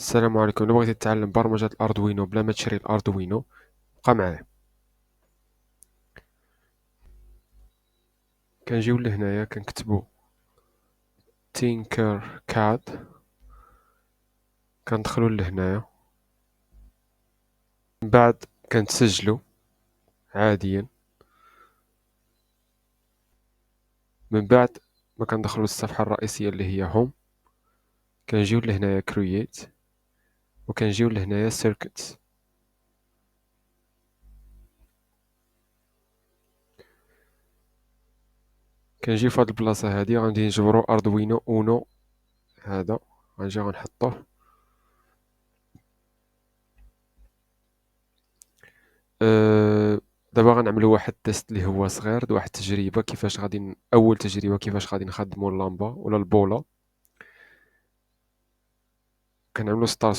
السلام عليكم. لو بغيتي تتعلم برمجة الأردوينو بلا ما تشري الأردوينو بقى معايا. كنجيو لهنايا كنكتبو تينكر كاد، كندخلو لهنايا من بعد كنتسجلو عاديا. من بعد ما كندخلو للصفحة الرئيسية اللي هي هوم، كنجيو لهنايا كرييت وكنجيو لهنايا سيركتس. كنجيو فهاد البلاصة هادي غادي نجبرو أردوينو أونو، هذا غنجي غنحطوه. دابا غنعملو واحد التيست اللي هو صغير، واحد التجربة كيفاش غادي أول تجربة كيفاش غادي نخدمو اللامبة ولا البولة. كنعملو ستار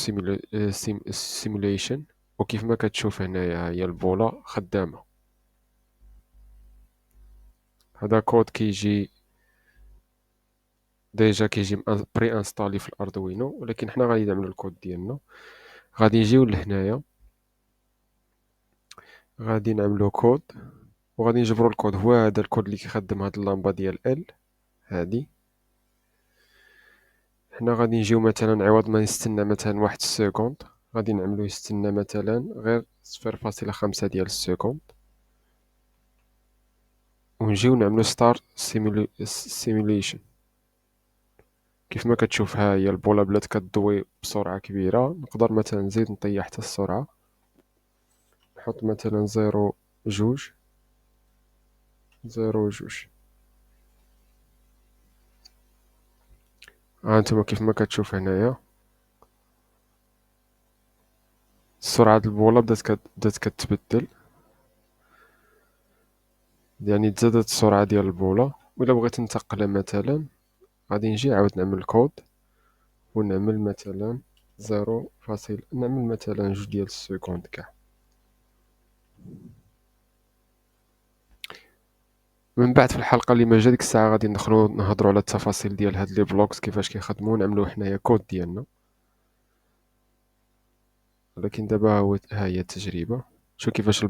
سيموليشن، وكيف ما كتشوف هنايا هي البولة خدامة. هذا كود كيجي ديجا كيجي بري انستالي في الاردوينو، ولكن حنا غادي نعملو الكود ديالنا. غادي نجيو لهنايا غادي نعملو كود وغادي نجبرو الكود. هو هذا الكود اللي كيخدم هاد اللمبة ديال ال هادي. حنا غادي نجيو مثلا عوض ما نستنى مثلا واحد السكوند، غادي نعملو يستنى مثلا غير 0.5 ديال السكوند، ونجيو نعملو ستار سيموليشن. كيف ما كتشوف ها هي البولة بلات كتضوي بسرعة كبيرة. نقدر مثلا نزيد نطيح حتى السرعة، نحط مثلا 0.2 0.2. هانتوما كيف ما كتشوف هنايا سرعة البولة بدات كتبدل، يعني تزادت السرعة ديال البولة. وإلا بغيت ننتقلها مثلا غادي نجي عاود نعمل الكود ونعمل مثلا نعمل مثلا 2 ديال السكوند كاع. من بعد في الحلقة اللي ما جا ديك الساعة غادي ندخلو نهضرو على التفاصيل ديال هاد لي بلوكس كيفاش كيخدمو، نعملو حنايا كود ديالنا. ولكن دابا ها هي التجربة، شوف كيفاش